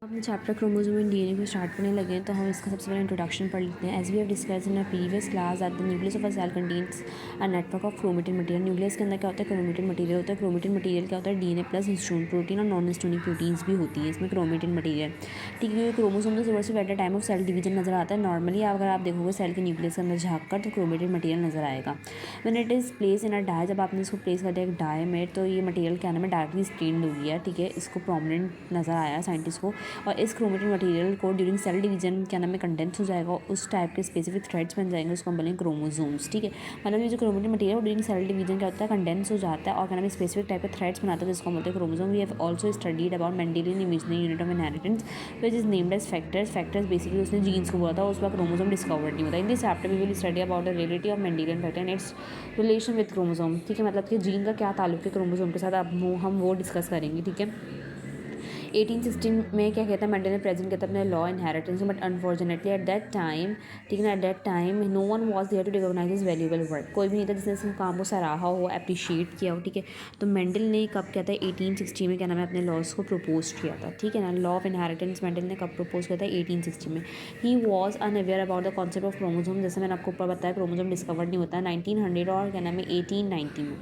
अपने chapter chromosome and DNA को start करने लगे हैं तो हम इसका सबसे पहले इंट्रोडक्शन पढ़ लेते हैं। As we have discussed in a previous class that the nucleus of a cell contains a network of chromatin material. Nucleus के अंदर क्या होता है? क्रोमेटिन मटेरियल होता है। क्रोमेटिन मटेरियल क्या होता है? डीएनए प्लस हिस्टोन प्रोटीन और नॉन हिस्टोनिक प्रोटीन्स भी होती है इसमें क्रोमेटिन मटेरियल। ठीक है, क्रोमोसोम तो सुबह से at the time of cell division नजर आता है। नॉर्मली अगर आप देखोगे सेल के न्यूक्लियस के अंदर झाँक कर तो क्रोमेटिन मटेरियल नजर आएगा। When it is place in a dye, जब आपने इसको प्लेस कर दिया एक डाई में तो ये मटेरियल क्या नाम है? डायरेक्टली स्टेन्ड हो गया। ठीक है, इसको प्रोमिनेंट नजर आया साइंटिस्ट को। और इस क्रोमेटिन मटेरियल को ड्यूरिंग सेल डिवीजन क्या नाम है? कंडेंस हो जाएगा। उस टाइप के स्पेसिफिक थ्रेड्स बन जाएंगे, उसको हम बोलेंगे क्रोमोसोम्स। ठीक है, मतलब ये जो क्रोमेटिन मटेरियल है ड्यूरिंग सेल डिवीजन क्या होता है? कंडेंस हो जाता है और क्या नाम है? स्पेसिफिक टाइप के थ्रेड्स बनाता है जिसको हम बोलते हैं chromosome. We have also studied about Mendelian imaginary unit of inheritance which is named as factors. Factors basically उसने जीन्स को बोला था, उस पर क्रोमोसोम डिस्कवर्ड नहीं होता। In this chapter we will study about the relative of Mendelian factor and its relation with chromosome. ठीक है, मतलब कि जीन का क्या ताल्लुक है क्रोमोसोम के साथ, अब हम वो डिस्कस करेंगे। ठीक है, 1816 में क्या कहता है? मेंडल ने प्रेजेंट किया था अपने law inheritance, but unfortunately at that time, ठीक है ना, at that time no one was there to recognise his valuable work. कोई भी नहीं था जिसने इसके काम को सराहा हो, अप्रिशिएट किया हो। ठीक है, तो मेंडल ने कब किया था? 1860 में क्या नाम है? अपने लॉज को प्रपोज किया था। ठीक है ना, लॉ ऑफ इनहेरिटेंस मेंडल ने कब प्रपोज किया था? 1860 में। He was unaware about the concept of chromosome. जैसे मैंने आपको ऊपर बताया क्रोमोसोम डिस्कवर्ड नहीं होता। 1900 और क्या नाम है 1890 में,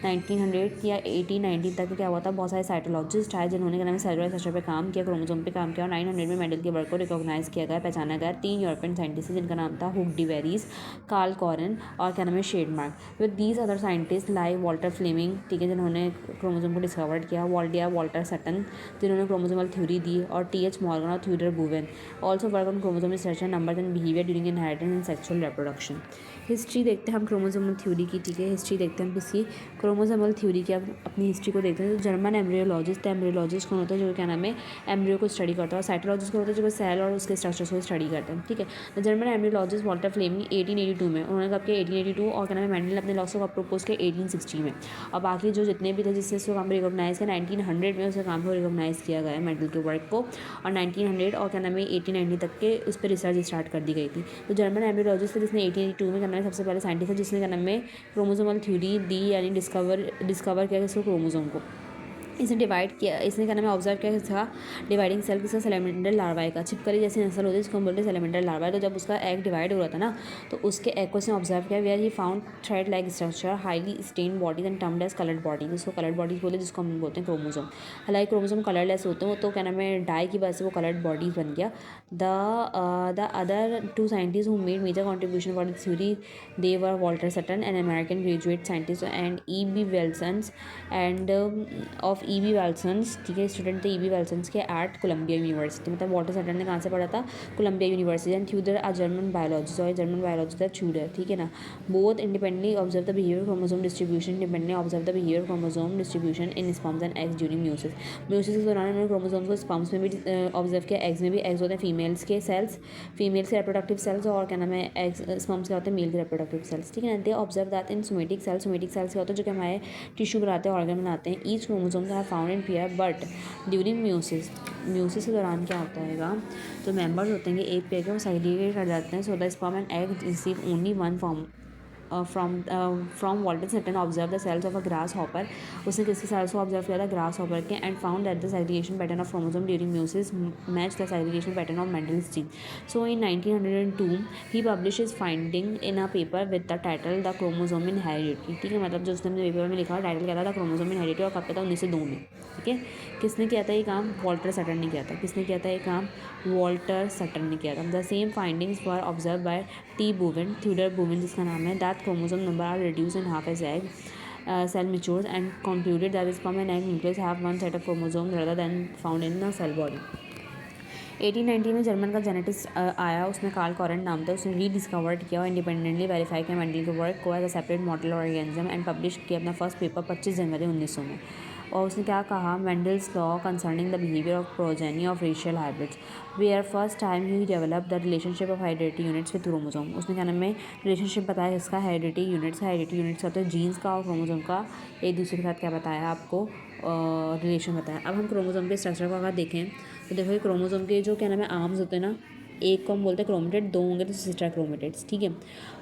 1900 या 1890 तक क्या हुआ था? बहुत सारे साइटोलॉजिस्ट आए जिन्होंने क्या नाम है सेलुलर स्ट्रक्चर पे काम किया, क्रोमोसोम पे काम किया। और 900 में मेंडल के वर्क को रिकॉग्नाइज किया गया, पहचाना गया। 3 यूरोपियन साइंटिस्ट जिनका नाम था Hugo de Vries, Carl Correns और क्या नाम है शेडमार्क। With these other scientists like Walter Flemming, ठीक है, जिन्होंने क्रोमोसोम को डिस्कवर्ड किया, वॉल्टर सटन जिन्होंने क्रोमोसोमल थ्योरी दी, और टी.एच. मॉर्गन और Theodor Boveri also work on chromosome structure, number and behaviour during inheritance and sexual reproduction. History देखते हैं हम क्रोमोसोमल थ्योरी की। ठीक है, हिस्ट्री देखते हैं हम किसी क्रोमोसोमल थ्योरी की। अब अपनी हिस्ट्री को देखते हैं। तो जर्मन एम्ब्रियोलॉजिस्ट, एम्ब्रियोलॉजिस्ट कौन होता है? जो क्या नाम है एम्ब्रियो को स्टडी करता है। और साइटोलॉजिस्ट कौन होता है? जो सेल और उसके स्ट्रक्चर्स को स्टडी करते हैं। ठीक है, तो जर्मन एम्ब्रियोलॉजिस्ट वॉल्टर फ्लेमिंग 1882 में, उन्होंने कब किया? 1882। और क्या नाम है मेंडल ने अपने लॉस को प्रपोज किया 1860 में। और बाकी जो जितने भी थे जिससे उसको काम रिकॉग्नाइज किया 1900 में, उसके काम को रिकॉग्नाइज किया गया मेंडल के वर्क को। और 1900 और क्या नाम है 1890 तक के उस पर रिसर्च स्टार्ट कर दी गई थी। तो जर्मन एम्ब्रियोलॉजिस्ट जिसने 1882 में क्या नाम है सबसे पहले साइंटिस्ट है जिसने क्या नाम है क्रोमोसोमल थ्योरी दी, यानी डिस्कवर किया इसको क्रोमोसोम को। इसने डिवाइड किया, इसने क्या नाम है ऑब्जर्व किया था डिवाइडिंग सेल किसका? सैलमेंडर लार्वाई का। छिपकली जैसी नस्ल होती है जिसको हम बोलते हैं सैलमेंडर लार्वाई। तो जब उसका एग डिवाइड हो रहा था ना, तो उसके एग को इसने ऑब्जर्व किया, where he found thread like structure, highly stain bodies and termed as coloured body. जिसको कलर्ड बॉडीज बोले, जिसको हम बोलते हैं क्रोमोसोम। हालांकि क्रोमोसोम कलरलेस होते हैं, वो तो क्या नाम है डाई की वजह से वो कलर्ड बॉडीज बन गया। The other 2 scientist who made major contribution for the theory, they were Walter Sutton, an American graduate scientist, and E B. Wilson's and of E B. Wilson's. ठीक है, स्टूडेंट थे ई.बी. वेल्सन्स के एट कोलंबिया यूनिवर्सिटी। मतलब वॉल्टर सटन ने कहाँ से पढ़ा था? Columbia University. And Theodor a German biologist, और जर्मन बायोलॉजिस्ट था थ्यूडर। ठीक है ना, both independently observe the behaviour chromosome distribution, independently observe the behaviour chromosome distribution in sperms and eggs during meiosis. Meiosis के दौरान उन्होंने क्रोमोसोम्स को sperms में भी ऑब्जर्व किया, एग्स में भी। एग्स होते हैं फीमेल्स के सेल्स, फीमेल्स के रिप्रोडक्टिव सेल्स, और क्या नाम है एग्स स्पर्म्स क्या होते हैं? मेल के रिप्रोडक्टिव सेल्स। ठीक है ना, they observe that in somatic cells, somatic cells क्या होते हैं? जो कि हमारे टिश्यू बनाते हैं, ऑर्गन बनाते हैं। ईच क्रोमोसोम का found in pair, but during meiosis, meiosis के दौरान क्या होता है? तो मेंबर्स होते हैं एक पेयर के, वो सेग्रीगेट कर जाते हैं। So the sperm and egg receive only one form from Walter Sutton observe the cells of a grasshopper. उसने किसके सेल्स को ऑब्जर्व किया था? ग्रास हॉपर के। And found that the segregation pattern of chromosome during meiosis match the segregation pattern of Mendel's gene. So in 1902 he publish his finding in a paper with the title the chromosome in heredity. ठीक है, मतलब जो उसने अपने paper में लिखा, title क्या था? Chromosome in heredity. और कब किया था? 1902 में। ठीक है, किसने किया था ये काम? वॉल्टर सटन ने किया था। किसने किया था ये काम? वॉल्टर सटन ने किया था। The same findings were observe by T Boveri, Theodor Boveri जिसका नाम है, that chromosome number are reduce in half as egg cell matures, and concluded that the sperm and egg nucleus have one set of chromosomes rather than found in the cell body. 1890 में German का geneticist आया, उसने Karl कॉरन नाम था, उसने rediscovered किया और independently verify किया मेंडल के वर्क को as a separate model organism, and publish किया अपना फर्स्ट पेपर 25 जनवरी 1900 में। और उसने क्या कहा? Mendel's law concerning the behaviour of progeny of racial hybrids, where first time he develop the relationship of heredity units with chromosome. उसने क्या नाम है रिलेशनशिप बताया इसका? हेरिडिटी यूनिट्स का। हेरिडिटी यूनिट्स होते हैं जीन्स का और क्रोमोसोम का एक दूसरे के साथ क्या बताया आपको? रिलेशन बताया। अब हम क्रोमोसोम के स्ट्रक्चर को अगर देखें तो देखो क्रोमोसोम के जो क्या नाम है आर्म्स होते हैं ना, एक को हम बोलते हैं क्रोमेटेड, दो होंगे तो सिस्टर क्रोमेटेड्स, ठीक है।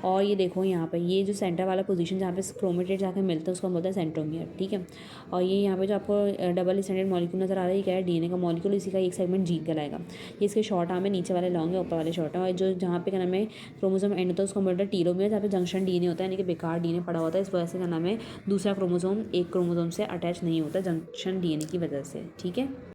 और ये देखो यहाँ पे ये जो सेंटर वाला पोजीशन जहाँ पे क्रोमेटेड जाके मिलता है उसको हम बोलते हैं सेंट्रोमियर, ठीक है। और ये यहाँ पे जो आपको डबल स्टैंडर्ड मॉलिक्यूल नजर आ रहा है, ये क्या है, डीएनए का मॉलिक्यूल, इसी का एक सेगमेंट जीन कहलाएगा। ये इसके शॉर्ट आर्म है, नीचे वाले लॉन्ग है, ऊपर वाले शॉर्ट है। और जो जहाँ पे क्या नाम है क्रोमोसोम एंड होता है उसको हम बोलते हैं टीलोमियर, जहाँ पे जंक्शन डीएनए होता है, यानी कि बेकार डीएनए पड़ा होता है, इस वजह से क्या नाम है दूसरा क्रोमोसोम एक क्रोमोसोम से अटैच नहीं होता जंक्शन डीएनए की वजह से, ठीक है।